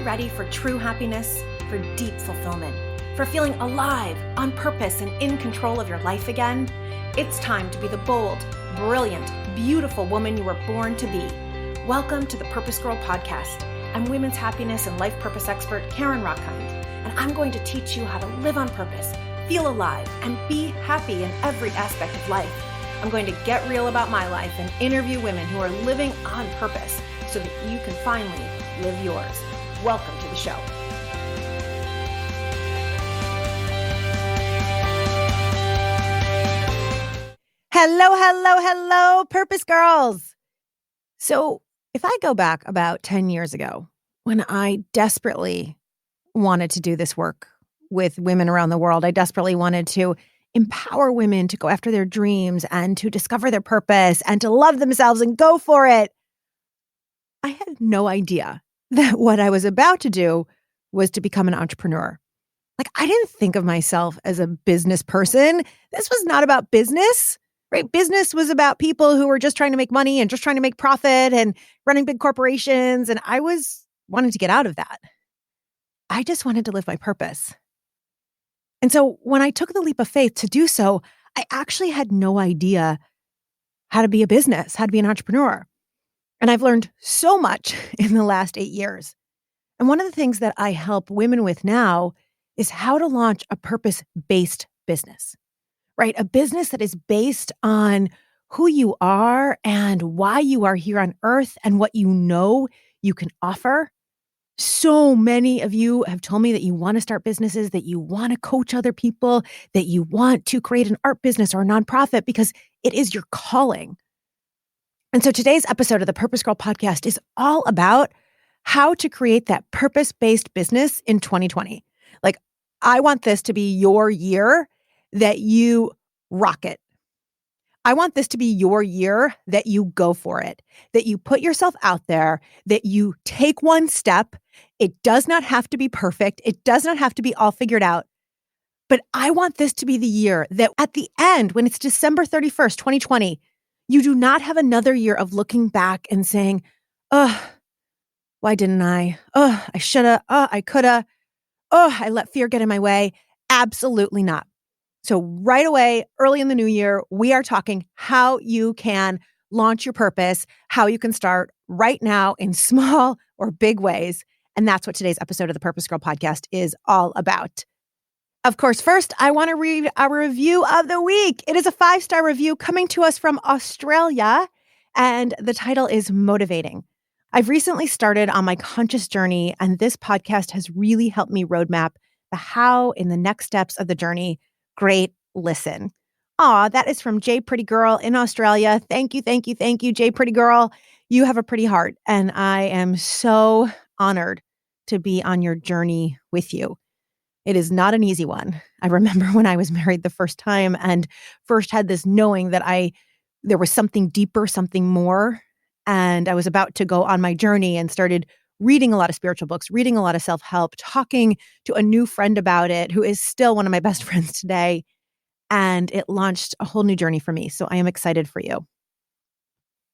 ready for true happiness, for deep fulfillment, for feeling alive, on purpose, and in control of your life again? It's time to be the bold, brilliant, beautiful woman you were born to be. Welcome to the PurposeGirl podcast. I'm women's happiness and life purpose expert Karen Rockkind, and I'm going to teach you how to live on purpose, feel alive, and be happy in every aspect of life. I'm going to get real about my life and interview women who are living on purpose so that you can finally live yours. Welcome to the show. Hello, Purpose Girls. So if I go back about 10 years ago, when I desperately wanted to do this work with women around the world, I desperately wanted to empower women to go after their dreams and to discover their purpose and to love themselves and go for it. I had no idea that what I was about to do was to become an entrepreneur. Like, I didn't think of myself as a business person. This was not about business, right? Business was about people who were just trying to make money and just trying to make profit and running big corporations. And I wanted to get out of that. I just wanted to live my purpose. And so when I took the leap of faith to do so, I actually had no idea how to be a business, how to be an entrepreneur. And I've learned so much in the last 8 years. And one of the things that I help women with now is how to launch a purpose-based business, right? A business that is based on who you are and why you are here on earth and what you know you can offer. So many of you have told me that you want to start businesses, that you want to coach other people, that you want to create an art business or a nonprofit because it is your calling. And so today's episode of the PurposeGirl podcast is all about how to create that purpose-based business in 2020. Like, I want this to be your year that you rock it. I want this to be your year that you go for it, that you put yourself out there, that you take one step. It does not have to be perfect. It does not have to be all figured out. But I want this to be the year that at the end, when it's December 31st, 2020, you do not have another year of looking back and saying, why didn't I? I shoulda. I coulda. I let fear get in my way. Absolutely not. So right away, early in the new year, we are talking how you can launch your purpose, how you can start right now in small or big ways. And that's what today's episode of the PurposeGirl podcast is all about. Of course, first, I want to read our review of the week. It is a 5-star review coming to us from Australia, and the title is Motivating. I've recently started on my conscious journey, and this podcast has really helped me roadmap the how in the next steps of the journey. Great listen. Aw, that is from J Pretty Girl in Australia. Thank you, J Pretty Girl. You have a pretty heart, and I am so honored to be on your journey with you. It is not an easy one. I remember when I was married the first time and first had this knowing that there was something deeper, something more, and I was about to go on my journey and started reading a lot of spiritual books, reading a lot of self-help, talking to a new friend about it, who is still one of my best friends today. And it launched a whole new journey for me. So I am excited for you.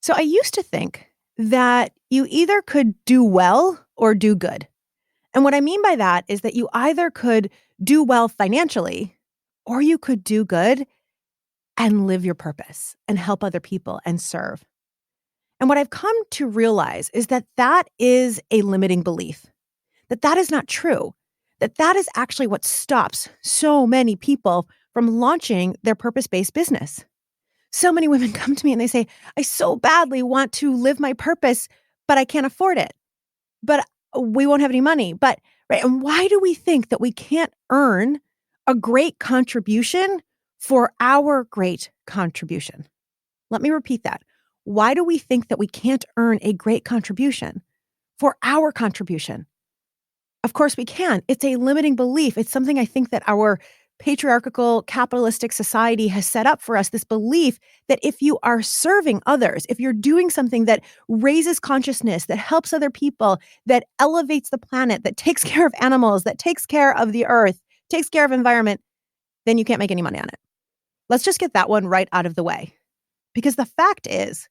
So I used to think that you either could do well or do good. And what I mean by that is that you either could do well financially or you could do good and live your purpose and help other people and serve. And what I've come to realize is that that is a limiting belief, that is not true, that is actually what stops so many people from launching their purpose-based business. So many women come to me and they say, I so badly want to live my purpose, but I can't afford it. But we won't have any money. Right. And why do we think that we can't earn a great contribution for our great contribution? Let me repeat that. Why do we think that we can't earn a great contribution for our contribution? Of course we can. It's a limiting belief. It's something I think that our patriarchal capitalistic society has set up for us, this belief that if you are serving others, if you're doing something that raises consciousness, that helps other people, that elevates the planet, that takes care of animals, that takes care of the earth, takes care of environment, then you can't make any money on it. Let's just get that one right out of the way. Because the fact is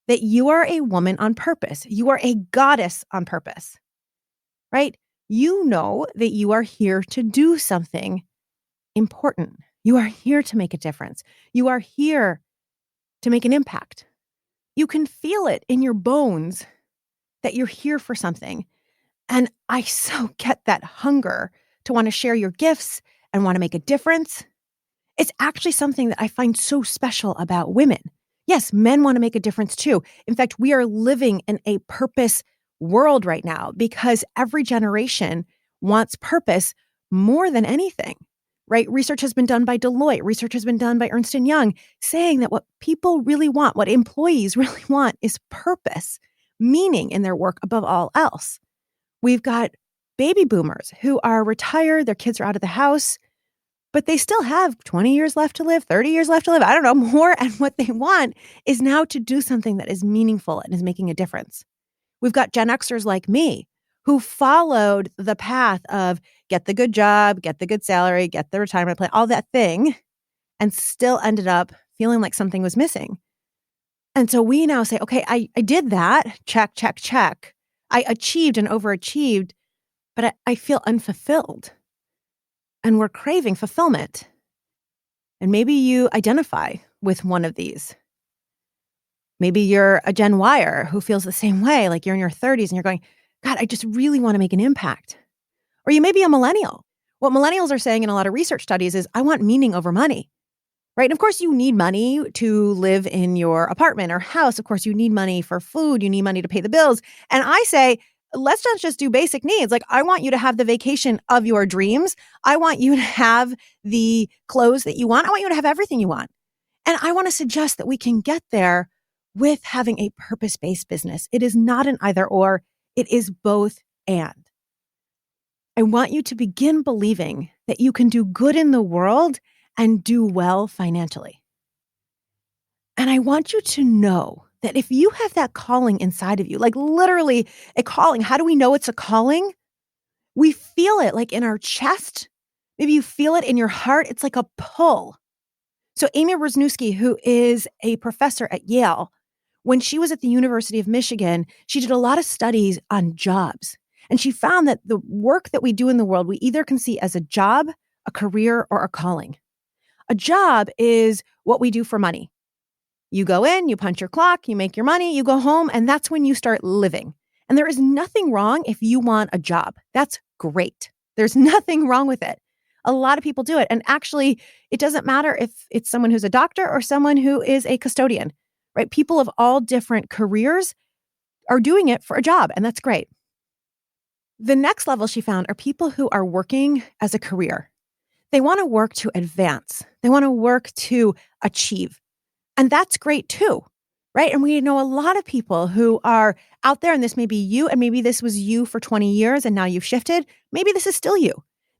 that you are a woman on purpose. You are a goddess on purpose. right? You know that you are here to do something important. You are here to make a difference. You are here to make an impact. You can feel it in your bones that you're here for something. And I so get that hunger to want to share your gifts and want to make a difference. It's actually something that I find so special about women. Yes, men want to make a difference too. In fact, we are living in a purpose world right now because every generation wants purpose more than anything, right? Research has been done by Deloitte. Research has been done by Ernst & Young saying that what people really want, what employees really want is purpose, meaning in their work above all else. We've got baby boomers who are retired. Their kids are out of the house, but they still have 20 years left to live, 30 years left to live. I don't know, more. And what they want is now to do something that is meaningful and is making a difference. We've got Gen Xers like me who followed the path of get the good job, get the good salary, get the retirement plan, all that thing, and still ended up feeling like something was missing. And so we now say, okay, I did that. Check, check, check. I achieved and overachieved, but I feel unfulfilled. And we're craving fulfillment. And maybe you identify with one of these. Maybe you're a Gen Yer who feels the same way, like you're in your 30s and you're going, God, I just really want to make an impact. Or you may be a millennial. What millennials are saying in a lot of research studies is, I want meaning over money, right? And of course, you need money to live in your apartment or house. Of course, you need money for food. You need money to pay the bills. And I say, let's not just do basic needs. Like, I want you to have the vacation of your dreams. I want you to have the clothes that you want. I want you to have everything you want. And I want to suggest that we can get there with having a purpose-based business. It is not an either or. It is both and. I want you to begin believing that you can do good in the world and do well financially. And I want you to know that if you have that calling inside of you, like literally a calling, how do we know it's a calling? We feel it like in our chest. Maybe you feel it in your heart. It's like a pull. So Amy Wisniewski, who is a professor at Yale, when she was at the University of Michigan, she did a lot of studies on jobs. And she found that the work that we do in the world, we either can see as a job, a career, or a calling. A job is what we do for money. You go in, you punch your clock, you make your money, you go home, and that's when you start living. And there is nothing wrong if you want a job. That's great. There's nothing wrong with it. A lot of people do it. And actually, it doesn't matter if it's someone who's a doctor or someone who is a custodian, right? People of all different careers are doing it for a job, and that's great. The next level she found are people who are working as a career. They want to work to advance. They want to work to achieve. And that's great too, right? And we know a lot of people who are out there, and this may be you, and maybe this was you for 20 years and now you've shifted. Maybe this is still you,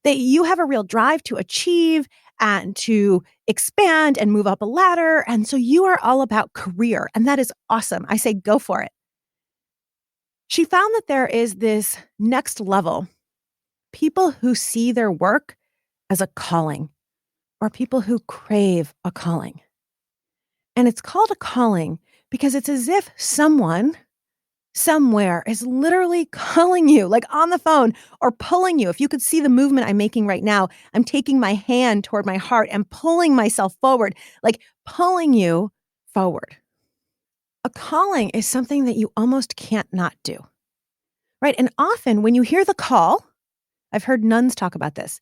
that you have a real drive to achieve and to expand and move up a ladder. And so you are all about career, and that is awesome. I say go for it. She found that there is this next level, people who see their work as a calling, or people who crave a calling. And it's called a calling because it's as if someone somewhere is literally calling you, like on the phone, or pulling you. If you could see the movement I'm making right now, I'm taking my hand toward my heart and pulling myself forward, like pulling you forward. A calling is something that you almost can't not do, right? And often when you hear the call, I've heard nuns talk about this.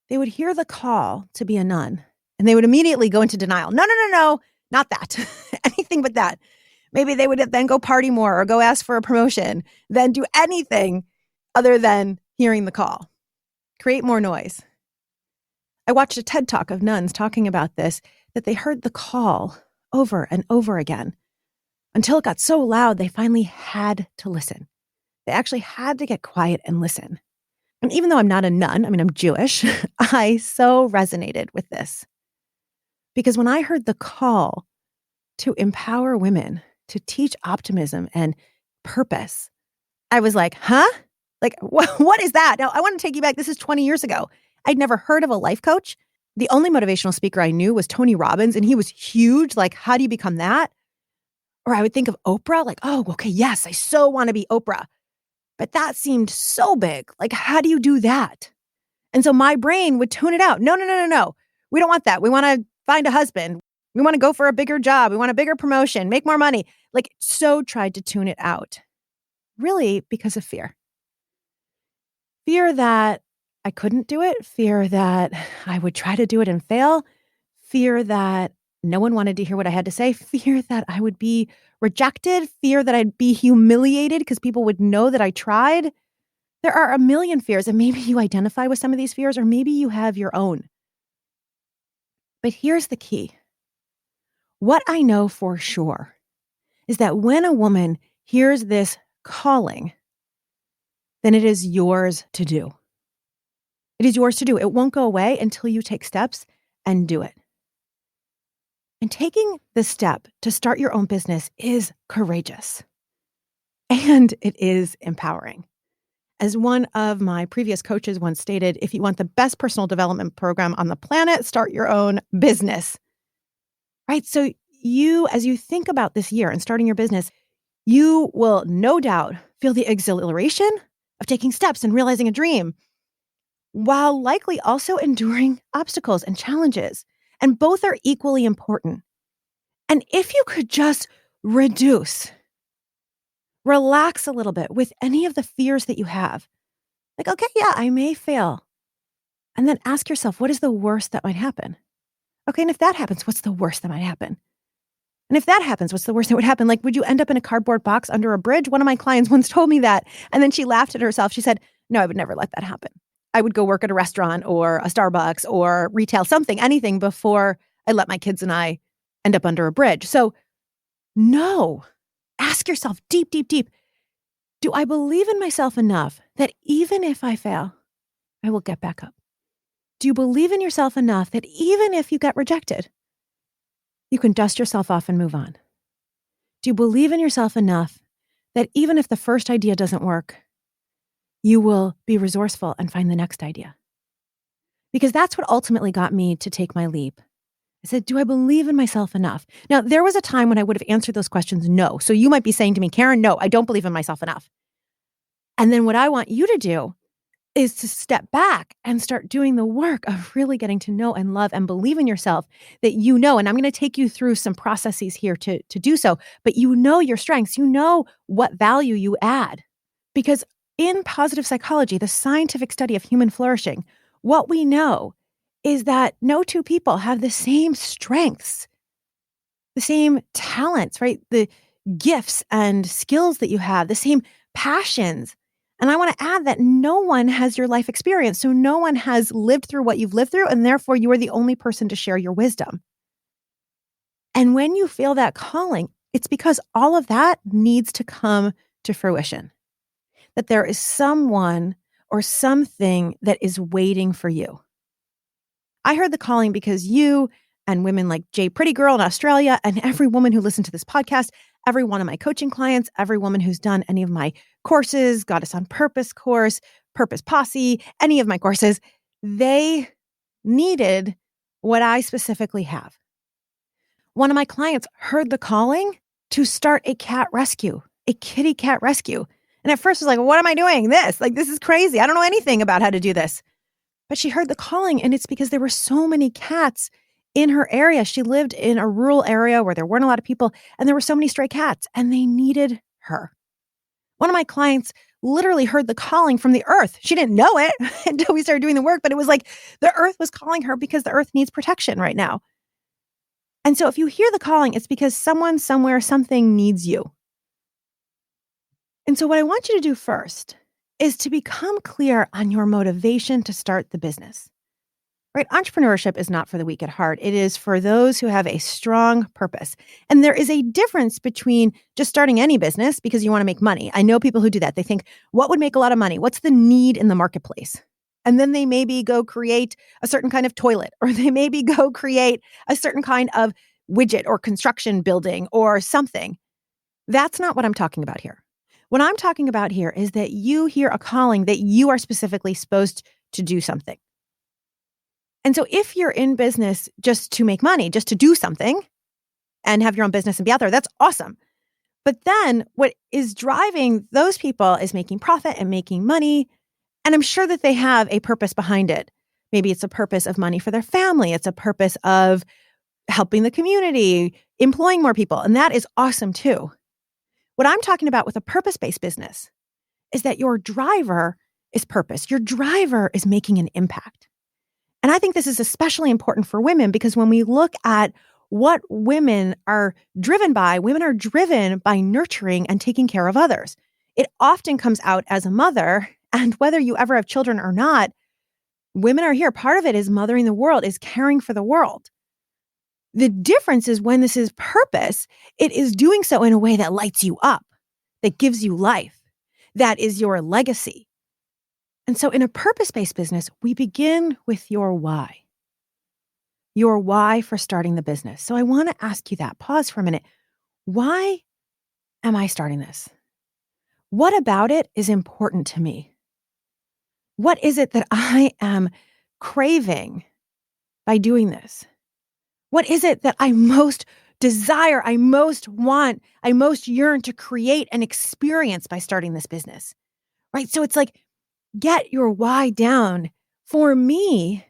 They would hear the call to be a nun and they would immediately go into denial. No, not that. Anything but that. Maybe they would then go party more or go ask for a promotion, then do anything other than hearing the call. Create more noise. I watched a TED Talk of nuns talking about this, that they heard the call over and over again until it got so loud they finally had to listen. They actually had to get quiet and listen. And even though I'm not a nun, I mean, I'm Jewish, I so resonated with this. Because when I heard the call to empower women, to teach optimism and purpose, I was like, huh? Like, what is that? Now, I want to take you back. This is 20 years ago. I'd never heard of a life coach. The only motivational speaker I knew was Tony Robbins, and he was huge. Like, how do you become that? Or I would think of Oprah, like, oh, okay, yes, I so want to be Oprah. But that seemed so big. Like, how do you do that? And so my brain would tune it out. No, no, no, no, no. We don't want that. We want to find a husband. We want to go for a bigger job. We want a bigger promotion, make more money. Like, so tried to tune it out. Really because of fear. Fear that I couldn't do it. Fear that I would try to do it and fail. Fear that no one wanted to hear what I had to say. Fear that I would be rejected. Fear that I'd be humiliated because people would know that I tried. There are a million fears, and maybe you identify with some of these fears, or maybe you have your own. But here's the key. What I know for sure is that when a woman hears this calling, then it is yours to do. It is yours to do. It won't go away until you take steps and do it. And taking the step to start your own business is courageous. And it is empowering. As one of my previous coaches once stated, if you want the best personal development program on the planet, start your own business. Right? So as you think about this year and starting your business, you will no doubt feel the exhilaration of taking steps and realizing a dream, while likely also enduring obstacles and challenges. And both are equally important. And if you could just relax a little bit with any of the fears that you have, like, okay, yeah, I may fail. And then ask yourself, what is the worst that might happen? Okay, and if that happens, what's the worst that might happen? And if that happens, what's the worst that would happen? Like, would you end up in a cardboard box under a bridge? One of my clients once told me that. And then she laughed at herself. She said, no, I would never let that happen. I would go work at a restaurant or a Starbucks or retail, anything before I let my kids and I end up under a bridge. So no, ask yourself deep, deep, deep. Do I believe in myself enough that even if I fail, I will get back up? Do you believe in yourself enough that even if you get rejected, you can dust yourself off and move on? Do you believe in yourself enough that even if the first idea doesn't work, you will be resourceful and find the next idea? Because that's what ultimately got me to take my leap. I said, do I believe in myself enough? Now, there was a time when I would have answered those questions no. So you might be saying to me, Karen, no, I don't believe in myself enough. And then what I want you to do is to step back and start doing the work of really getting to know and love and believe in yourself, that you know, and I'm going to take you through some processes here to do so, but you know your strengths, you know what value you add. Because in positive psychology, the scientific study of human flourishing, what we know is that no two people have the same strengths, the same talents, right? The gifts and skills that you have, the same passions. And I want to add that no one has your life experience. So no one has lived through what you've lived through, and therefore you are the only person to share your wisdom. And when you feel that calling, it's because all of that needs to come to fruition. That there is someone or something that is waiting for you. I heard the calling because you and women like Jay Pretty Girl in Australia, and every woman who listened to this podcast, every one of my coaching clients, every woman who's done any of my courses, Goddess on Purpose course, Purpose Posse, any of my courses, they needed what I specifically have. One of my clients heard the calling to start a cat rescue, a kitty cat rescue. And at first was like, what am I doing? This is crazy. I don't know anything about how to do this. But she heard the calling, and it's because there were so many cats in her area. She lived in a rural area where there weren't a lot of people, and there were so many stray cats, and they needed her. One of my clients literally heard the calling from the earth. She didn't know it until we started doing the work, but it was like the earth was calling her because the earth needs protection right now. And so if you hear the calling, it's because someone, somewhere, something needs you. And so what I want you to do first is to become clear on your motivation to start the business. Right? Entrepreneurship is not for the weak at heart. It is for those who have a strong purpose. And there is a difference between just starting any business because you want to make money. I know people who do that. They think, what would make a lot of money? What's the need in the marketplace? And then they maybe go create a certain kind of toilet, or they maybe go create a certain kind of widget or construction building or something. That's not what I'm talking about here. What I'm talking about here is that you hear a calling that you are specifically supposed to do something. And so if you're in business just to make money, just to do something and have your own business and be out there, that's awesome. But then what is driving those people is making profit and making money. And I'm sure that they have a purpose behind it. Maybe it's a purpose of money for their family. It's a purpose of helping the community, employing more people. And that is awesome too. What I'm talking about with a purpose-based business is that your driver is purpose. Your driver is making an impact. And I think this is especially important for women because when we look at what women are driven by nurturing and taking care of others. It often comes out as a mother. And whether you ever have children or not, women are here. Part of it is mothering the world, is caring for the world. The difference is when this is purpose, it is doing so in a way that lights you up, that gives you life, that is your legacy. And so in a purpose-based business, we begin with your why for starting the business. So I want to ask you that. Pause for a minute. Why am I starting this? What about it is important to me? What is it that I am craving by doing this? What is it that I most desire, I most want, I most yearn to create and experience by starting this business? Right? So it's like, get your why down. For me,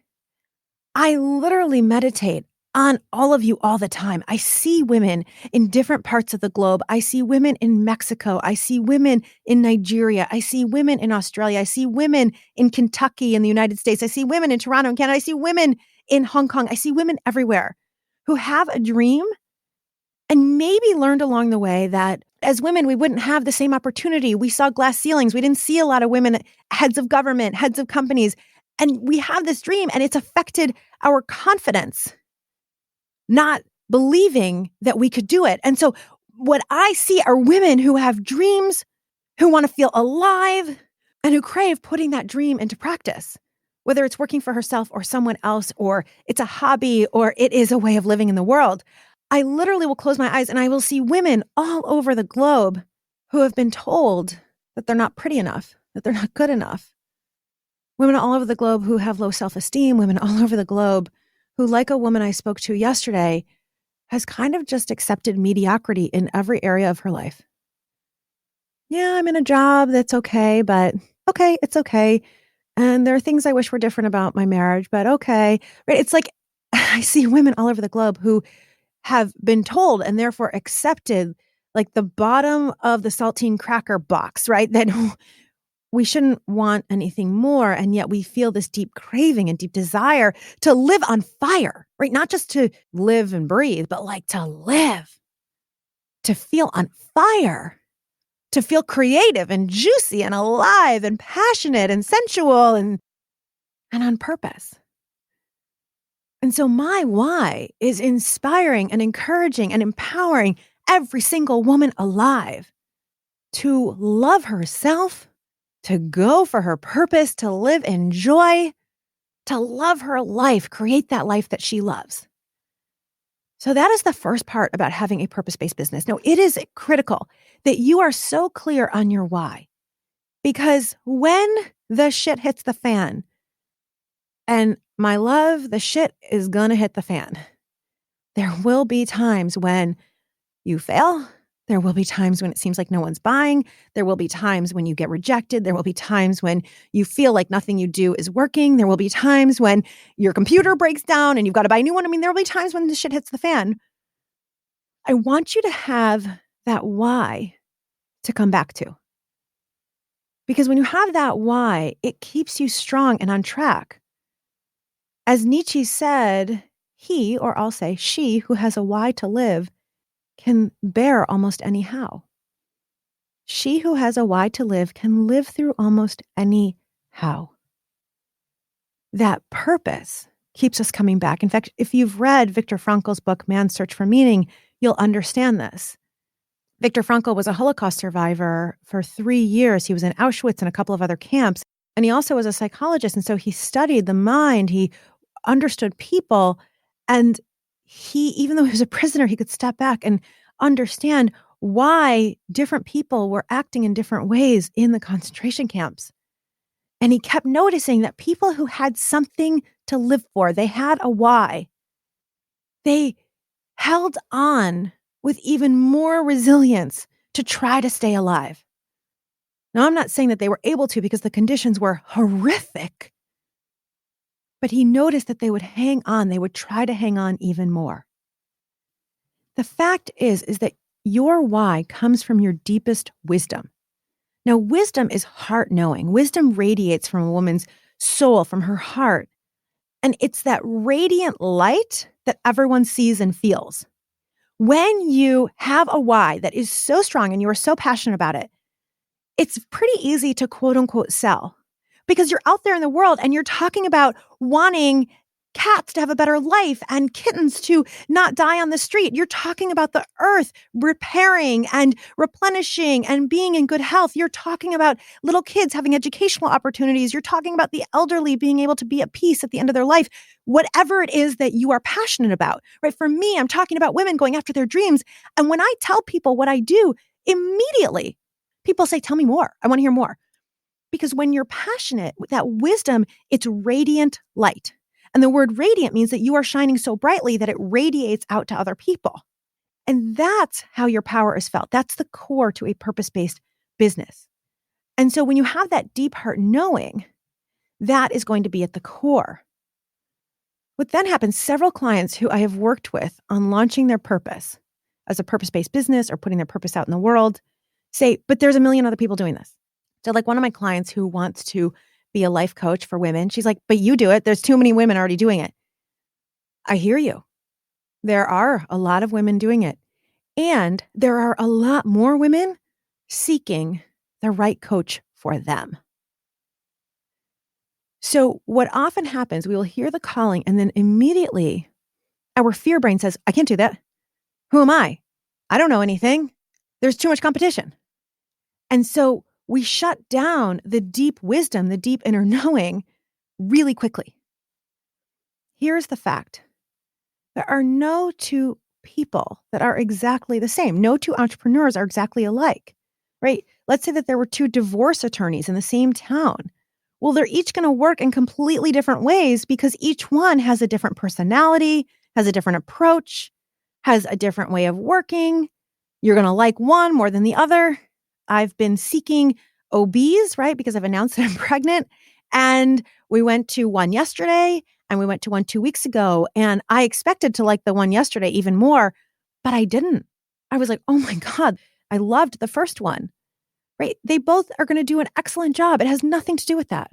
I literally meditate on all of you all the time. I see women in different parts of the globe. I see women in Mexico. I see women in Nigeria. I see women in Australia. I see women in Kentucky in the United States. I see women in Toronto in Canada. I see women in Hong Kong. I see women everywhere who have a dream and maybe learned along the way that as women, we wouldn't have the same opportunity. We saw glass ceilings. We didn't see a lot of women, heads of government, heads of companies. And we have this dream and it's affected our confidence, not believing that we could do it. And so what I see are women who have dreams, who want to feel alive, and who crave putting that dream into practice, whether it's working for herself or someone else, or it's a hobby, or it is a way of living in the world. I literally will close my eyes and I will see women all over the globe who have been told that they're not pretty enough, that they're not good enough. Women all over the globe who have low self-esteem, women all over the globe who, like a woman I spoke to yesterday, has kind of just accepted mediocrity in every area of her life. Yeah, I'm in a job that's okay, but okay, it's okay. And there are things I wish were different about my marriage, but okay. Right? It's like I see women all over the globe who have been told and therefore accepted like the bottom of the saltine cracker box, right? That we shouldn't want anything more. And yet we feel this deep craving and deep desire to live on fire, right? Not just to live and breathe, but like to live, to feel on fire, to feel creative and juicy and alive and passionate and sensual and on purpose. And so my why is inspiring and encouraging and empowering every single woman alive to love herself, to go for her purpose, to live in joy, to love her life, create that life that she loves. So that is the first part about having a purpose-based business. Now, it is critical that you are so clear on your why, because when the shit hits the fan, and my love, the shit is going to hit the fan. There will be times when you fail. There will be times when it seems like no one's buying. There will be times when you get rejected. There will be times when you feel like nothing you do is working. There will be times when your computer breaks down and you've got to buy a new one. I mean, there will be times when the shit hits the fan. I want you to have that why to come back to. Because when you have that why, it keeps you strong and on track. As Nietzsche said, he, or I'll say she, who has a why to live, can bear almost any how. She who has a why to live can live through almost any how. That purpose keeps us coming back. In fact, if you've read Viktor Frankl's book, Man's Search for Meaning, you'll understand this. Viktor Frankl was a Holocaust survivor for 3 years. He was in Auschwitz and a couple of other camps. And he also was a psychologist. And so he studied the mind. He understood people. And he, even though he was a prisoner, he could step back and understand why different people were acting in different ways in the concentration camps. And he kept noticing that people who had something to live for, they had a why, they held on with even more resilience to try to stay alive. Now, I'm not saying that they were able to because the conditions were horrific, but he noticed that they would hang on. They would try to hang on even more. The fact is that your why comes from your deepest wisdom. Now, wisdom is heart knowing. Wisdom radiates from a woman's soul, from her heart. And it's that radiant light that everyone sees and feels. When you have a why that is so strong and you are so passionate about it, it's pretty easy to quote unquote sell because you're out there in the world and you're talking about wanting cats to have a better life and kittens to not die on the street. You're talking about the earth repairing and replenishing and being in good health. You're talking about little kids having educational opportunities. You're talking about the elderly being able to be at peace at the end of their life. Whatever it is that you are passionate about, right? For me, I'm talking about women going after their dreams. And when I tell people what I do, immediately people say, tell me more. I want to hear more. Because when you're passionate with that wisdom, it's radiant light. And the word radiant means that you are shining so brightly that it radiates out to other people. And that's how your power is felt. That's the core to a purpose-based business. And so when you have that deep heart knowing, that is going to be at the core. What then happens, several clients who I have worked with on launching their purpose as a purpose-based business or putting their purpose out in the world say, but there's a million other people doing this. So like one of my clients who wants to be a life coach for women, she's like, but you do it. There's too many women already doing it. I hear you. There are a lot of women doing it. And there are a lot more women seeking the right coach for them. So what often happens, we will hear the calling and then immediately our fear brain says, I can't do that. Who am I? I don't know anything. There's too much competition. And so we shut down the deep wisdom, the deep inner knowing really quickly. Here's the fact. There are no two people that are exactly the same. No two entrepreneurs are exactly alike, right? Let's say that there were two divorce attorneys in the same town. Well, they're each going to work in completely different ways because each one has a different personality, has a different approach, has a different way of working. You're going to like one more than the other. I've been seeking OBs, right? Because I've announced that I'm pregnant. And we went to one yesterday and we went to one 2 weeks ago. And I expected to like the one yesterday even more, but I didn't. I was like, oh my God, I loved the first one, right? They both are going to do an excellent job. It has nothing to do with that.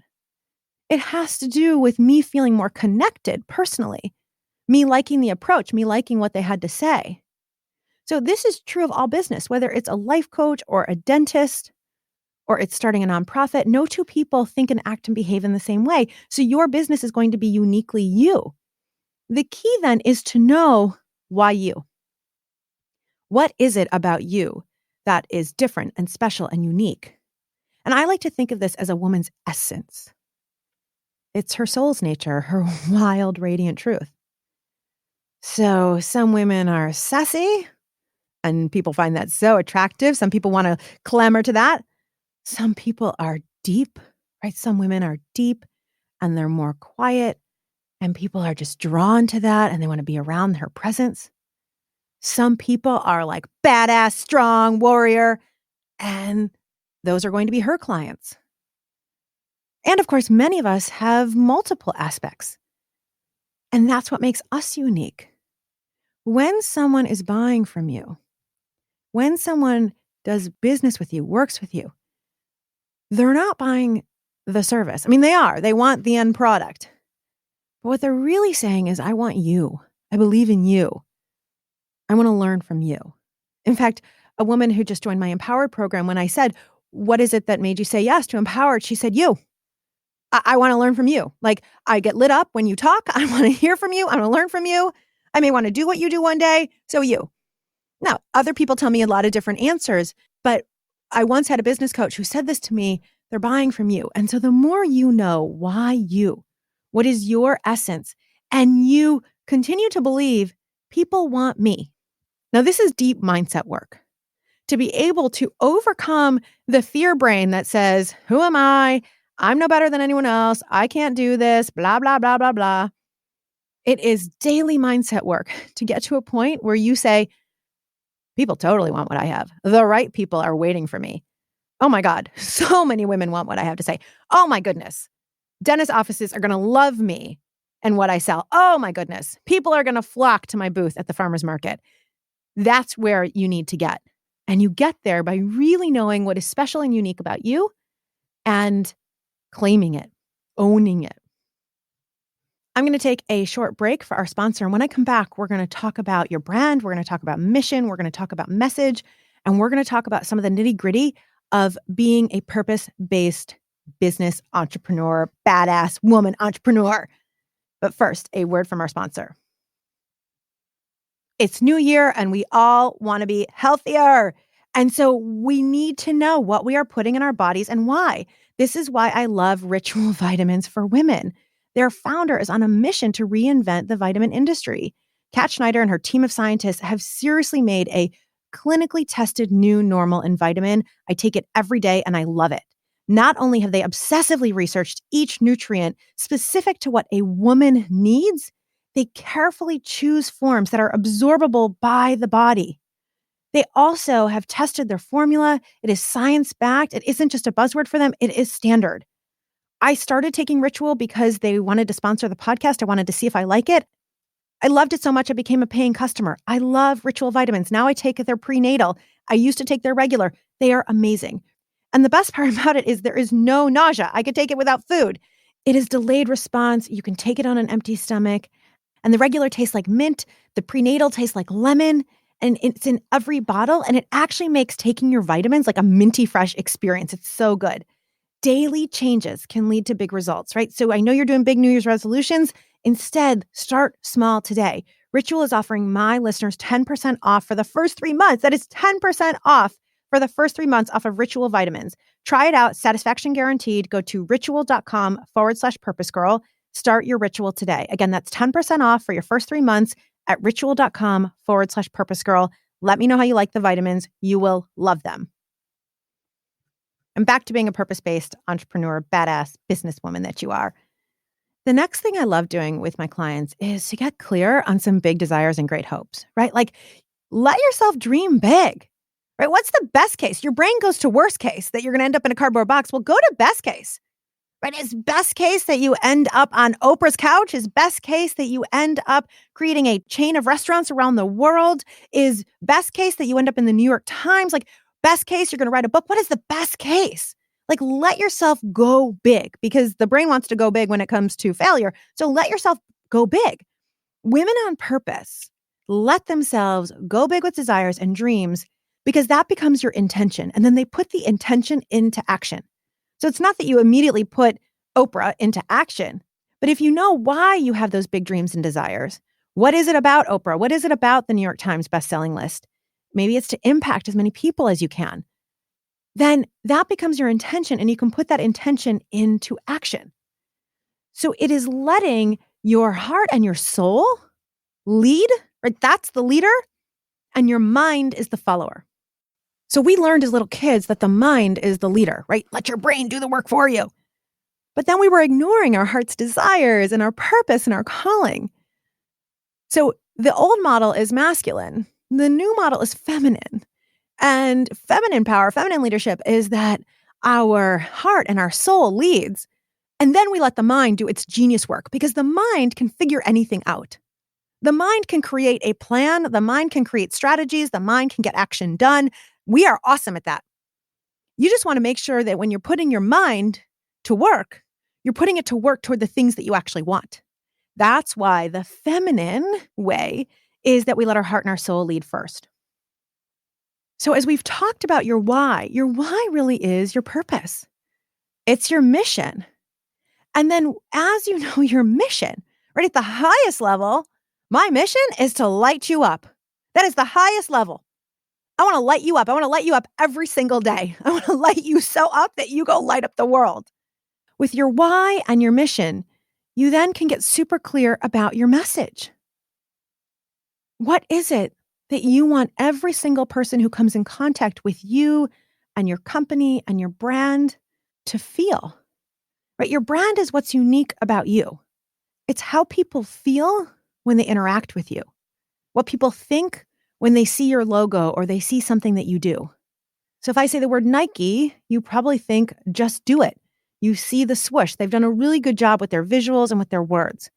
It has to do with me feeling more connected personally, me liking the approach, me liking what they had to say. So this is true of all business, whether it's a life coach or a dentist, or it's starting a nonprofit. No two people think and act and behave in the same way. So your business is going to be uniquely you. The key then is to know why you. What is it about you that is different and special and unique? And I like to think of this as a woman's essence. It's her soul's nature, her wild, radiant truth. So some women are sassy, and people find that so attractive. Some people want to clamor to that. Some people are deep, right? Some women are deep and they're more quiet, and people are just drawn to that and they want to be around her presence. Some people are like badass, strong, warrior, and those are going to be her clients. And of course, many of us have multiple aspects, and that's what makes us unique. When someone is buying from you, when someone does business with you, works with you, they're not buying the service. I mean, they are. They want the end product. But what they're really saying is, I want you. I believe in you. I want to learn from you. In fact, a woman who just joined my Empowered program, when I said, what is it that made you say yes to Empowered? She said, you. I want to learn from you. Like, I get lit up when you talk. I want to hear from you. I want to learn from you. I may want to do what you do one day. So you. Now, other people tell me a lot of different answers, but I once had a business coach who said this to me, they're buying from you. And so the more you know why you, what is your essence, and you continue to believe people want me. Now, this is deep mindset work. To be able to overcome the fear brain that says, who am I? I'm no better than anyone else. I can't do this, blah, blah, blah, blah, blah. It is daily mindset work to get to a point where you say, People totally want what I have. The right people are waiting for me. Oh my God, so many women want what I have to say. Oh my goodness. Dentist offices are going to love me and what I sell. Oh my goodness. People are going to flock to my booth at the farmer's market. That's where you need to get. And you get there by really knowing what is special and unique about you and claiming it, owning it. I'm going to take a short break for our sponsor. And when I come back, we're going to talk about your brand. We're going to talk about mission. We're going to talk about message. And we're going to talk about some of the nitty gritty of being a purpose-based business entrepreneur, badass woman entrepreneur. But first, a word from our sponsor. It's New Year and we all want to be healthier. And so we need to know what we are putting in our bodies and why. This is why I love Ritual Vitamins for Women. Their founder is on a mission to reinvent the vitamin industry. Kat Schneider and her team of scientists have seriously made a clinically tested new normal in vitamin. I take it every day and I love it. Not only have they obsessively researched each nutrient specific to what a woman needs, they carefully choose forms that are absorbable by the body. They also have tested their formula. It is science-backed. It isn't just a buzzword for them. It is standard. I started taking Ritual because they wanted to sponsor the podcast. I wanted to see if I like it. I loved it so much I became a paying customer. I love Ritual Vitamins. Now I take their prenatal. I used to take their regular. They are amazing. And the best part about it is there is no nausea. I could take it without food. It is delayed response. You can take it on an empty stomach. And the regular tastes like mint. The prenatal tastes like lemon. And it's in every bottle. And it actually makes taking your vitamins like a minty fresh experience. It's so good. Daily changes can lead to big results, right? So I know you're doing big New Year's resolutions. Instead, start small today. Ritual is offering my listeners 10% off for the first 3 months. That is 10% off for the first 3 months off of Ritual Vitamins. Try it out. Satisfaction guaranteed. Go to ritual.com/PurposeGirl. Start your ritual today. Again, that's 10% off for your first 3 months at ritual.com/PurposeGirl. Let me know how you like the vitamins. You will love them. And back to being a purpose-based entrepreneur, badass businesswoman that you are. The next thing I love doing with my clients is to get clear on some big desires and great hopes, right? Like, let yourself dream big, right? What's the best case? Your brain goes to worst case that you're going to end up in a cardboard box. Well, go to best case, right? Is best case that you end up on Oprah's couch? Is best case that you end up creating a chain of restaurants around the world? Is best case that you end up in the New York Times? Like, best case, you're going to write a book. What is the best case? Like, let yourself go big because the brain wants to go big when it comes to failure. So let yourself go big. Women on purpose let themselves go big with desires and dreams because that becomes your intention. And then they put the intention into action. So it's not that you immediately put Oprah into action, but if you know why you have those big dreams and desires, what is it about Oprah? What is it about the New York Times bestselling list? Maybe it's to impact as many people as you can. Then that becomes your intention and you can put that intention into action. So it is letting your heart and your soul lead, right? That's the leader and your mind is the follower. So we learned as little kids that the mind is the leader, right? Let your brain do the work for you. But then we were ignoring our heart's desires and our purpose and our calling. So the old model is masculine. The new model is feminine. And feminine power, feminine leadership is that our heart and our soul leads. And then we let the mind do its genius work because the mind can figure anything out. The mind can create a plan. The mind can create strategies. The mind can get action done. We are awesome at that. You just want to make sure that when you're putting your mind to work, you're putting it to work toward the things that you actually want. That's why the feminine way is that we let our heart and our soul lead first. So as we've talked about your why really is your purpose. It's your mission. And then as you know your mission, right at the highest level, my mission is to light you up. That is the highest level. I want to light you up. I want to light you up every single day. I want to light you so up that you go light up the world. With your why and your mission, you then can get super clear about your message. What is it that you want every single person who comes in contact with you and your company and your brand to feel? Right? Your brand is what's unique about you. It's how people feel when they interact with you. What people think when they see your logo or they see something that you do. So if I say the word Nike, you probably think, just do it. You see the swoosh. They've done a really good job with their visuals and with their words.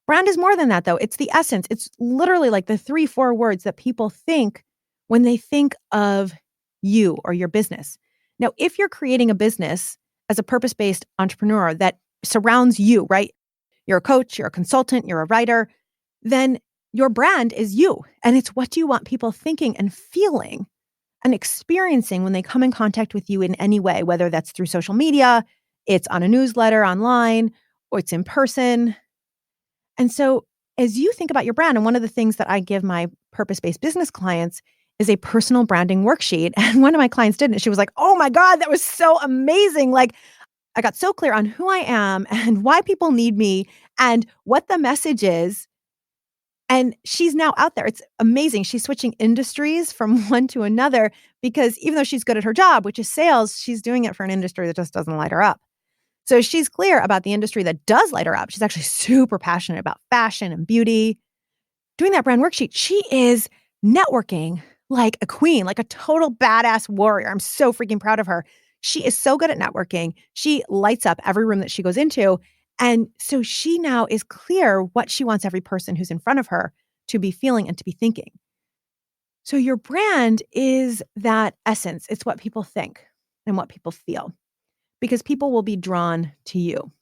Brand is more than that, though. It's the essence. It's literally like the 3-4 words that people think when they think of you or your business. Now, if you're creating a business as a purpose-based entrepreneur that surrounds you, right? You're a coach, you're a consultant, you're a writer, then your brand is you. And it's what you want people thinking and feeling and experiencing when they come in contact with you in any way, whether that's through social media, it's on a newsletter online, or it's in person. And so as you think about your brand, and one of the things that I give my purpose-based business clients is a personal branding worksheet. And one of my clients did it. She was like, oh my God, that was so amazing. Like, I got so clear on who I am and why people need me and what the message is. And she's now out there. It's amazing. She's switching industries from one to another because even though she's good at her job, which is sales, she's doing it for an industry that just doesn't light her up. So she's clear about the industry that does light her up. She's actually super passionate about fashion and beauty. Doing that brand worksheet, she is networking like a queen, like a total badass warrior. I'm so freaking proud of her. She is so good at networking. She lights up every room that she goes into. And so she now is clear what she wants every person who's in front of her to be feeling and to be thinking. So your brand is that essence. It's what people think and what people feel because people will be drawn to you.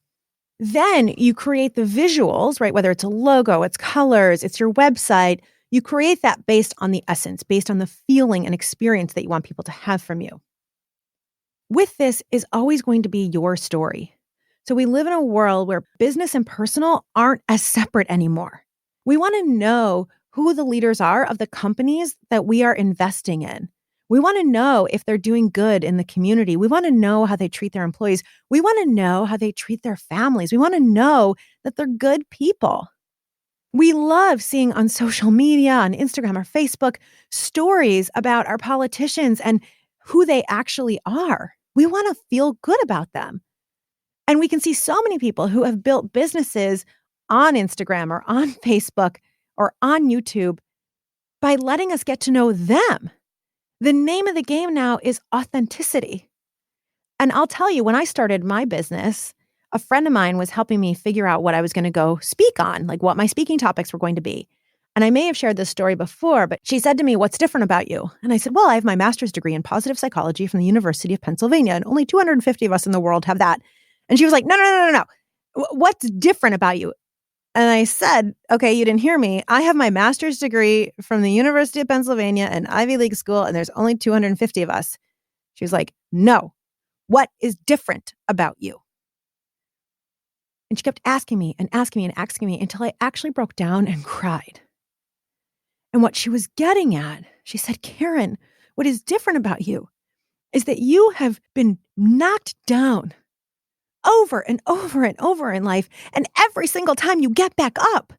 Then you create the visuals, right? Whether it's a logo, it's colors, it's your website. You create that based on the essence, based on the feeling and experience that you want people to have from you. With this is always going to be your story. So we live in a world where business and personal aren't as separate anymore. We want to know who the leaders are of the companies that we are investing in. We want to know if they're doing good in the community. We want to know how they treat their employees. We want to know how they treat their families. We want to know that they're good people. We love seeing on social media, on Instagram or Facebook, stories about our politicians and who they actually are. We want to feel good about them. And we can see so many people who have built businesses on Instagram or on Facebook or on YouTube by letting us get to know them. The name of the game now is authenticity. And I'll tell you, when I started my business, a friend of mine was helping me figure out what I was going to go speak on, like what my speaking topics were going to be. And I may have shared this story before, but she said to me, "What's different about you?" And I said, "Well, I have my master's degree in positive psychology from the University of Pennsylvania, and only 250 of us in the world have that." And she was like, No. What's different about you?" And I said, "Okay, you didn't hear me. I have my master's degree from the University of Pennsylvania, an Ivy League school, and there's only 250 of us." She was like, "No, what is different about you?" And she kept asking me and asking me and asking me until I actually broke down and cried. And what she was getting at, she said, "Karen, what is different about you is that you have been knocked down over and over and over in life. And every single time you get back up,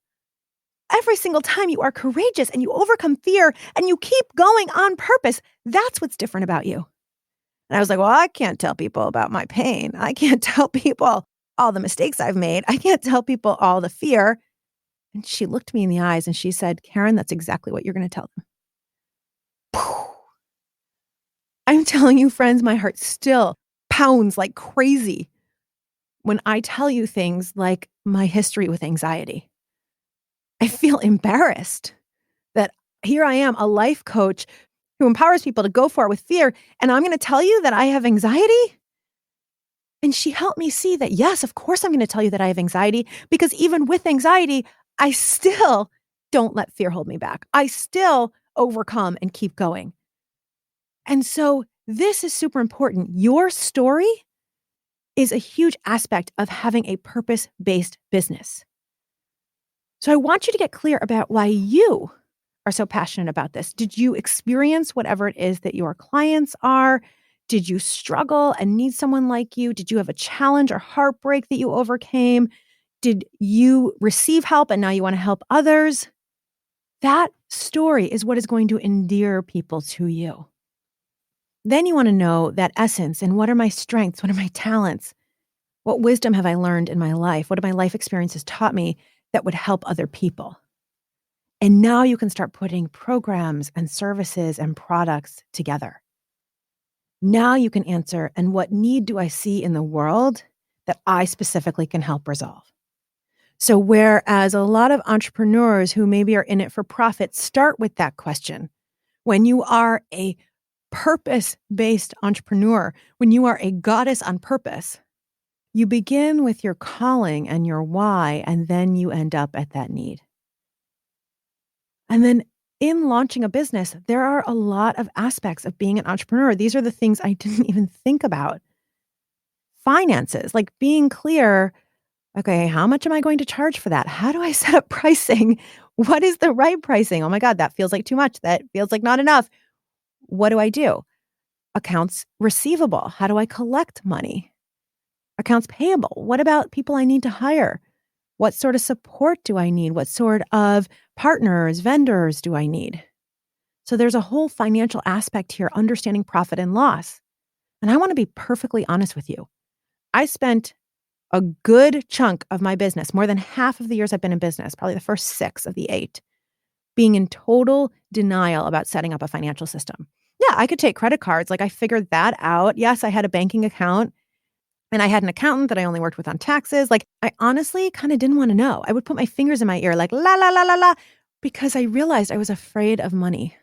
every single time you are courageous and you overcome fear and you keep going on purpose. That's what's different about you." And I was like, "Well, I can't tell people about my pain. I can't tell people all the mistakes I've made. I can't tell people all the fear." And she looked me in the eyes and she said, "Karen, that's exactly what you're going to tell them." I'm telling you, friends, my heart still pounds like crazy when I tell you things like my history with anxiety. I feel embarrassed that here I am, a life coach who empowers people to go for it with fear, and I'm going to tell you that I have anxiety? And she helped me see that, yes, of course I'm going to tell you that I have anxiety, because even with anxiety, I still don't let fear hold me back. I still overcome and keep going. And so this is super important. Your story is a huge aspect of having a purpose-based business. So I want you to get clear about why you are so passionate about this. Did you experience whatever it is that your clients are? Did you struggle and need someone like you? Did you have a challenge or heartbreak that you overcame? Did you receive help and now you want to help others? That story is what is going to endear people to you. Then you want to know that essence and what are my strengths? What are my talents? What wisdom have I learned in my life? What have my life experiences taught me that would help other people? And now you can start putting programs and services and products together. Now you can answer, and what need do I see in the world that I specifically can help resolve? So whereas a lot of entrepreneurs who maybe are in it for profit start with that question, when you are a purpose-based entrepreneur, when you are a goddess on purpose, you begin with your calling and your why, and then you end up at that need. And then in launching a business, there are a lot of aspects of being an entrepreneur. These are the things I didn't even think about. Finances, like being clear, okay, how much am I going to charge for that? How do I set up pricing? What is the right pricing? Oh my God, that feels like too much. That feels like not enough. What do I do? Accounts receivable. How do I collect money? Accounts payable. What about people I need to hire? What sort of support do I need? What sort of partners, vendors do I need? So there's a whole financial aspect here, understanding profit and loss. And I want to be perfectly honest with you. I spent a good chunk of my business, more than half of the years I've been in business, probably the first 6 of the 8, being in total denial about setting up a financial system. Yeah, I could take credit cards. Like I figured that out. Yes, I had a banking account and I had an accountant that I only worked with on taxes. Like I honestly kind of didn't want to know. I would put my fingers in my ear like la, la, la, la, la, because I realized I was afraid of money.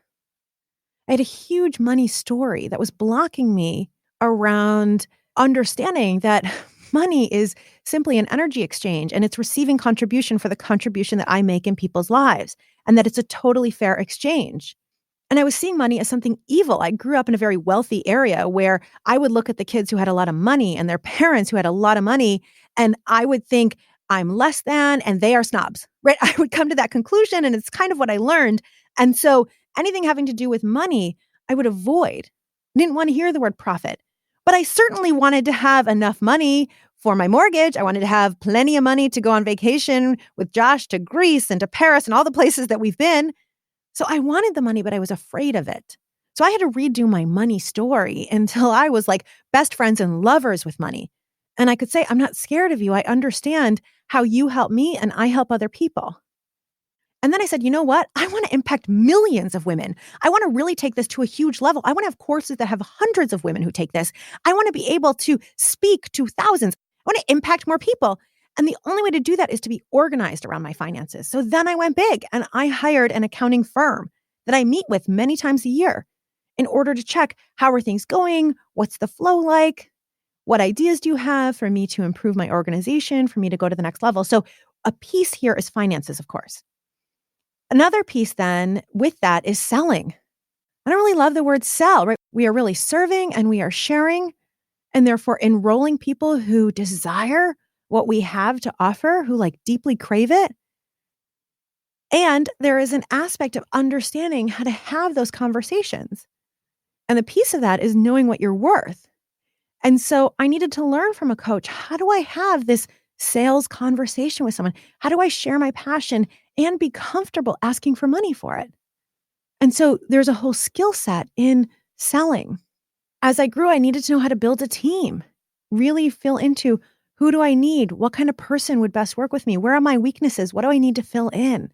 I had a huge money story that was blocking me around understanding that money is simply an energy exchange and it's receiving contribution for the contribution that I make in people's lives, and that it's a totally fair exchange. And I was seeing money as something evil. I grew up in a very wealthy area where I would look at the kids who had a lot of money and their parents who had a lot of money, and I would think I'm less than and they are snobs, right? I would come to that conclusion, and it's kind of what I learned. And so anything having to do with money, I would avoid. I didn't want to hear the word profit. But I certainly wanted to have enough money for my mortgage. I wanted to have plenty of money to go on vacation with Josh to Greece and to Paris and all the places that we've been. So I wanted the money, but I was afraid of it. So I had to redo my money story until I was like best friends and lovers with money. And I could say, I'm not scared of you. I understand how you help me and I help other people. And then I said, you know what? I want to impact millions of women. I want to really take this to a huge level. I want to have courses that have hundreds of women who take this. I want to be able to speak to thousands. I want to impact more people. And the only way to do that is to be organized around my finances. So then I went big and I hired an accounting firm that I meet with many times a year in order to check, how are things going? What's the flow like? What ideas do you have for me to improve my organization, for me to go to the next level? So a piece here is finances, of course. Another piece then with that is selling. I don't really love the word sell, right? We are really serving and we are sharing, and therefore enrolling people who desire what we have to offer, who like deeply crave it. And there is an aspect of understanding how to have those conversations. And the piece of that is knowing what you're worth. And so I needed to learn from a coach, how do I have this sales conversation with someone? How do I share my passion and be comfortable asking for money for it? And so there's a whole skill set in selling. As I grew, I needed to know how to build a team, really fill into who do I need? What kind of person would best work with me? Where are my weaknesses? What do I need to fill in?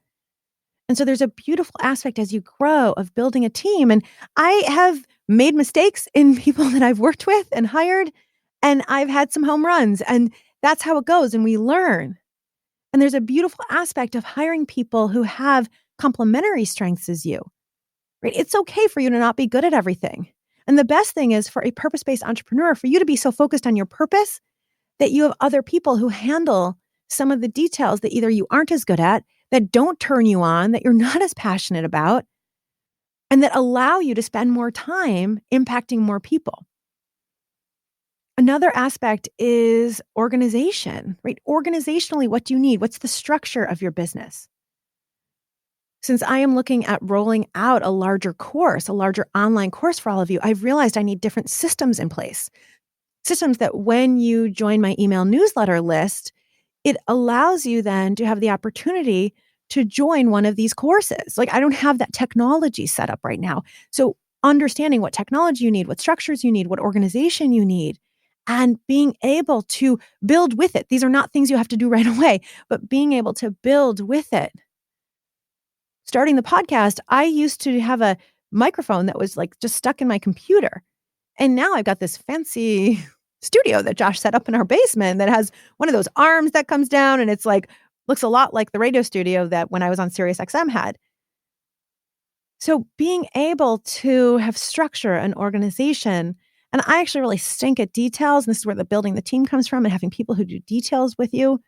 And so there's a beautiful aspect as you grow of building a team. And I have made mistakes in people that I've worked with and hired, and I've had some home runs, and that's how it goes. And we learn. And there's a beautiful aspect of hiring people who have complementary strengths as you, right? It's okay for you to not be good at everything. And the best thing is for a purpose-based entrepreneur, for you to be so focused on your purpose that you have other people who handle some of the details that either you aren't as good at, that don't turn you on, that you're not as passionate about, and that allow you to spend more time impacting more people. Another aspect is organization, right? Organizationally, what do you need? What's the structure of your business? Since I am looking at rolling out a larger course, a larger online course for all of you, I've realized I need different systems in place. Systems that when you join my email newsletter list, it allows you then to have the opportunity to join one of these courses. Like I don't have that technology set up right now. So understanding what technology you need, what structures you need, what organization you need, and being able to build with it. These are not things you have to do right away, but being able to build with it. starting the podcast, I used to have a microphone that was like just stuck in my computer. And now I've got this fancy studio that Josh set up in our basement that has one of those arms that comes down and it's like, looks a lot like the radio studio that when I was on Sirius XM had. So being able to have structure and organization, and I actually really stink at details, and this is where the building the team comes from and having people who do details with you.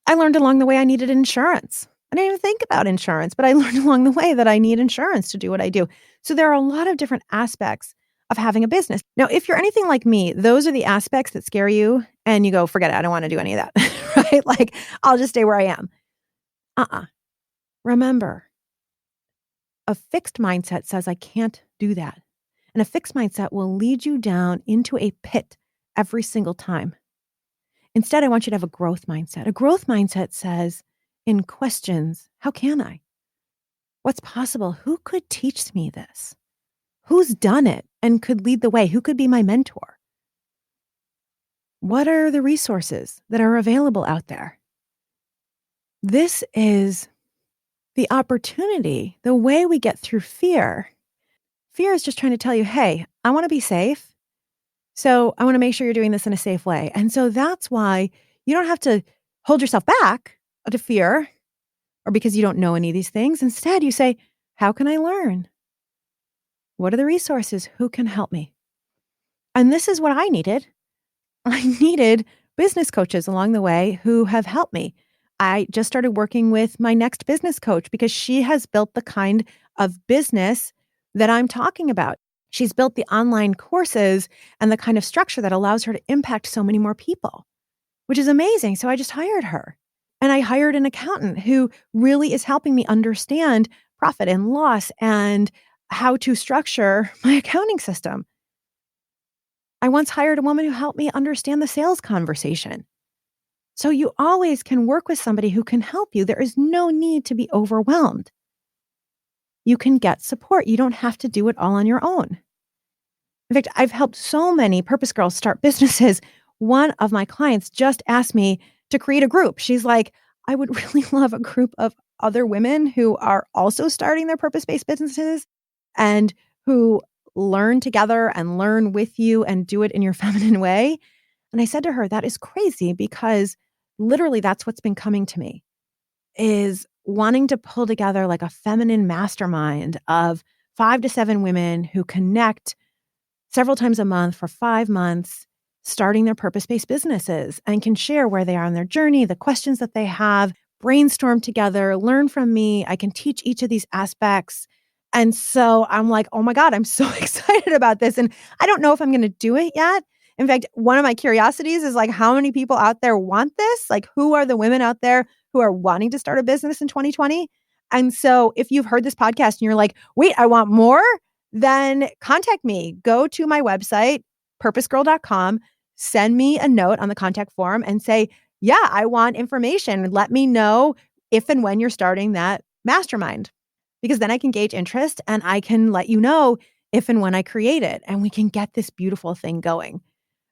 I learned along the way I needed insurance. I didn't even think about insurance, but I learned along the way that I need insurance to do what I do. So there are a lot of different aspects of having a business. Now, if you're anything like me, those are the aspects that scare you and you go, forget it, I don't want to do any of that, right? Like, I'll just stay where I am. Remember, a fixed mindset says I can't do that. And a fixed mindset will lead you down into a pit every single time. Instead, I want you to have a growth mindset. A growth mindset says, in questions, how can I? What's possible? Who could teach me this? Who's done it and could lead the way? Who could be my mentor? What are the resources that are available out there? This is the opportunity, the way we get through fear. Fear is just trying to tell you, hey, I want to be safe. So I want to make sure you're doing this in a safe way. And so that's why you don't have to hold yourself back to fear or because you don't know any of these things. Instead, you say, how can I learn? What are the resources? Who can help me? And this is what I needed. I needed business coaches along the way who have helped me. I just started working with my next business coach because she has built the kind of business that I'm talking about. She's built the online courses and the kind of structure that allows her to impact so many more people, which is amazing. So I just hired her. And I hired an accountant who really is helping me understand profit and loss and how to structure my accounting system. I once hired a woman who helped me understand the sales conversation. So you always can work with somebody who can help you. There is no need to be overwhelmed. You can get support. You don't have to do it all on your own. In fact, I've helped so many Purpose Girls start businesses. One of my clients just asked me to create a group. She's like, I would really love a group of other women who are also starting their purpose-based businesses and who learn together and learn with you and do it in your feminine way. And I said to her, that is crazy because literally that's what's been coming to me is wanting to pull together like a feminine mastermind of 5 to 7 women who connect several times a month for 5 months, starting their purpose-based businesses and can share where they are on their journey, the questions that they have, brainstorm together, learn from me. I can teach each of these aspects. And so I'm like, oh my God, I'm so excited about this. And I don't know if I'm going to do it yet. In fact, one of my curiosities is like, how many people out there want this? Like, who are the women out there who are wanting to start a business in 2020? And so if you've heard this podcast and you're like, wait, I want more, then contact me. Go to my website, PurposeGirl.com, send me a note on the contact form and say, yeah, I want information. Let me know if and when you're starting that mastermind, because then I can gauge interest and I can let you know if and when I create it and we can get this beautiful thing going.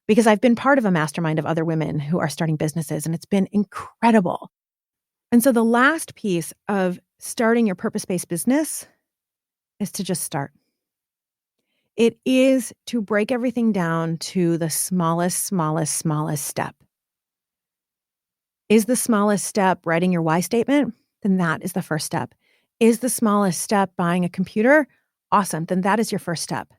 Because I've been part of a mastermind of other women who are starting businesses and it's been incredible. And so the last piece of starting your purpose-based business is to just start. It is to break everything down to the smallest step. Is the smallest step writing your why statement? Then that is the first step. Is the smallest step buying a computer? Awesome. Then that is your first step.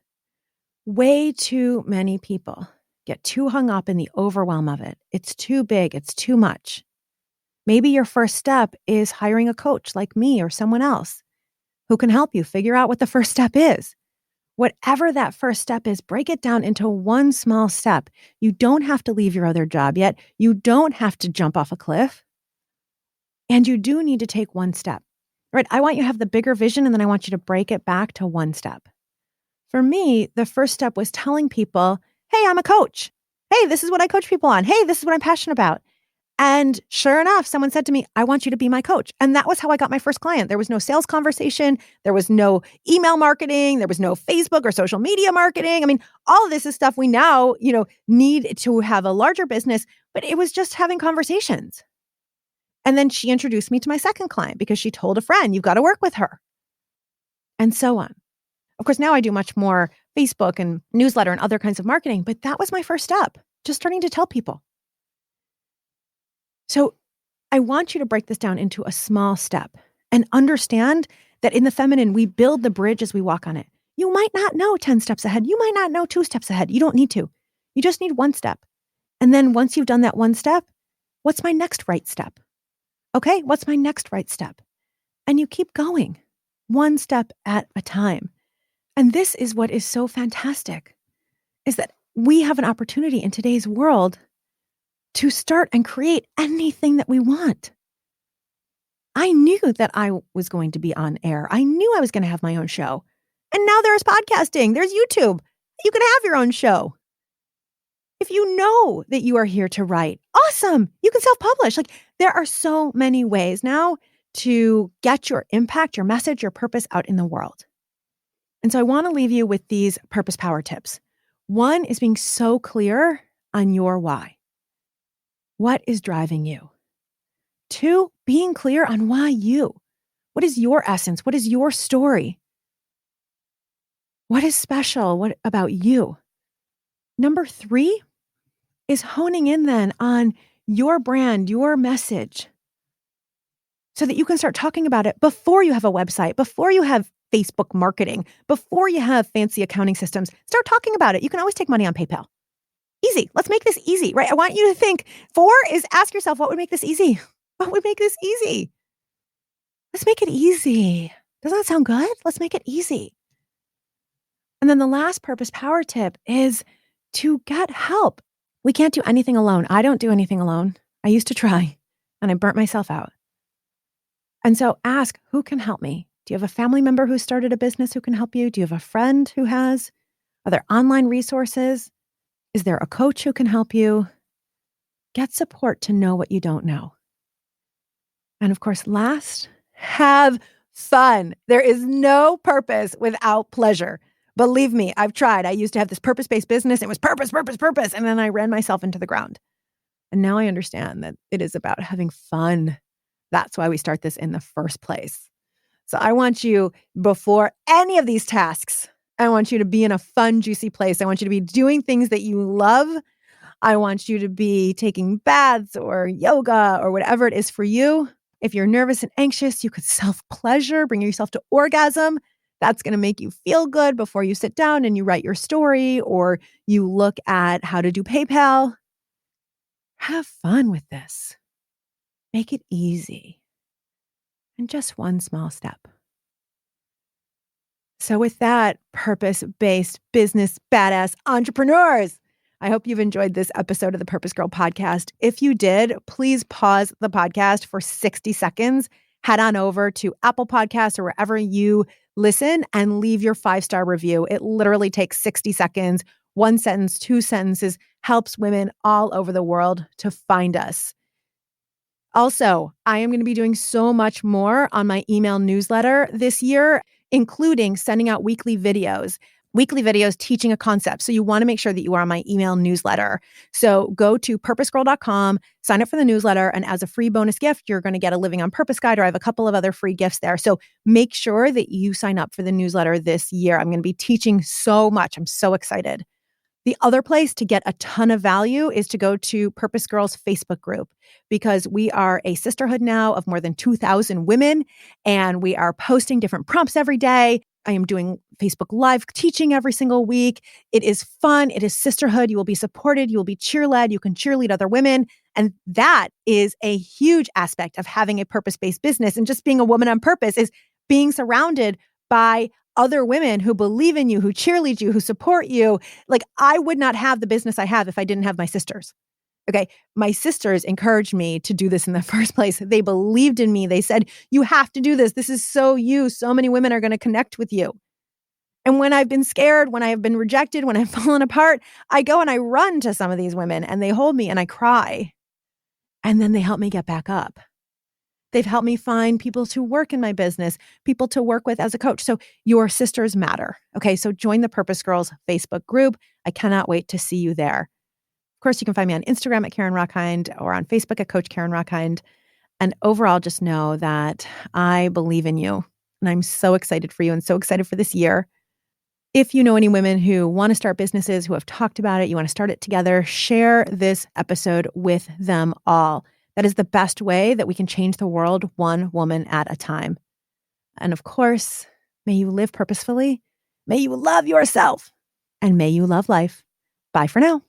Way too many people get too hung up in the overwhelm of it. It's too big. It's too much. Maybe your first step is hiring a coach like me or someone else who can help you figure out what the first step is. Whatever that first step is, break it down into one small step. You don't have to leave your other job yet. You don't have to jump off a cliff. And you do need to take one step, right? I want you to have the bigger vision and then I want you to break it back to one step. For me, the first step was telling people, hey, I'm a coach. Hey, this is what I coach people on. Hey, this is what I'm passionate about. And sure enough, someone said to me, I want you to be my coach. And that was how I got my first client. There was no sales conversation. There was no email marketing. There was no Facebook or social media marketing. I mean, all of this is stuff we now, need to have a larger business, but it was just having conversations. And then she introduced me to my second client because she told a friend, you've got to work with her. And so on. Of course, now I do much more Facebook and newsletter and other kinds of marketing, but that was my first step, just starting to tell people. So I want you to break this down into a small step and understand that in the feminine, we build the bridge as we walk on it. You might not know 10 steps ahead. You might not know 2 steps ahead. You don't need to. You just need 1 step. And then once you've done that 1 step, what's my next right step? Okay, what's my next right step? And you keep going 1 step at a time. And this is what is so fantastic, is that we have an opportunity in today's world to start and create anything that we want. I knew that I was going to be on air. I knew I was going to have my own show. And now there's podcasting, there's YouTube. You can have your own show. If you know that you are here to write, awesome. You can self-publish. Like, there are so many ways now to get your impact, your message, your purpose out in the world. And so I want to leave you with these purpose power tips. 1 is being so clear on your why. What is driving you? 2, being clear on why you. What is your essence? What is your story? What is special? What about you? Number 3 is honing in then on your brand, your message, so that you can start talking about it before you have a website, before you have Facebook marketing, before you have fancy accounting systems. Start talking about it. You can always take money on PayPal. Easy. Let's make this easy, right? I want you to think. 4 is ask yourself, what would make this easy? What would make this easy? Let's make it easy. Doesn't that sound good? Let's make it easy. And then the last purpose power tip is to get help. We can't do anything alone. I don't do anything alone. I used to try, and I burnt myself out. And so ask, who can help me? Do you have a family member who started a business who can help you? Do you have a friend who has? Are there online resources? Is there a coach who can help you? Get support to know what you don't know. And of course, last, have fun. There is no purpose without pleasure. Believe me, I've tried. I used to have this purpose-based business. It was purpose, purpose, purpose. And then I ran myself into the ground. And now I understand that it is about having fun. That's why we start this in the first place. So I want you, before any of these tasks, I want you to be in a fun, juicy place. I want you to be doing things that you love. I want you to be taking baths or yoga or whatever it is for you. If you're nervous and anxious, you could self-pleasure, bring yourself to orgasm. That's going to make you feel good before you sit down and you write your story or you look at how to do PayPal. Have fun with this. Make it easy. And just 1 small step. So with that, purpose-based business badass entrepreneurs, I hope you've enjoyed this episode of the Purpose Girl podcast. If you did, please pause the podcast for 60 seconds. Head on over to Apple Podcasts or wherever you listen and leave your 5-star review. It literally takes 60 seconds, 1 sentence, 2 sentences, helps women all over the world to find us. Also, I am going to be doing so much more on my email newsletter this year, including sending out weekly videos teaching a concept. So you want to make sure that you are on my email newsletter. So go to PurposeGirl.com, sign up for the newsletter, and as a free bonus gift, you're going to get a Living on Purpose guide, or I have a couple of other free gifts there. So make sure that you sign up for the newsletter this year. I'm going to be teaching so much. I'm so excited. The other place to get a ton of value is to go to Purpose Girl's Facebook group, because we are a sisterhood now of more than 2,000 women, and we are posting different prompts every day. I am doing Facebook Live teaching every single week. It is fun. It is sisterhood. You will be supported. You will be cheer-led. You can cheerlead other women. And that is a huge aspect of having a purpose-based business. And just being a woman on purpose is being surrounded by other women who believe in you, who cheerlead you, who support you. Like, I would not have the business I have if I didn't have my sisters. Okay. My sisters encouraged me to do this in the first place. They believed in me. They said, you have to do this. This is so you. So many women are going to connect with you. And when I've been scared, when I have been rejected, when I've fallen apart, I go and I run to some of these women and they hold me and I cry. And then they help me get back up. They've helped me find people to work in my business, people to work with as a coach. So your sisters matter. Okay. So join the Purpose Girls Facebook group. I cannot wait to see you there. Of course, you can find me on Instagram at Karen Rockhind or on Facebook at Coach Karen Rockhind. And overall, just know that I believe in you. And I'm so excited for you and so excited for this year. If you know any women who want to start businesses, who have talked about it, you want to start it together, share this episode with them all. That is the best way that we can change the world one woman at a time. And of course, may you live purposefully, may you love yourself, and may you love life. Bye for now.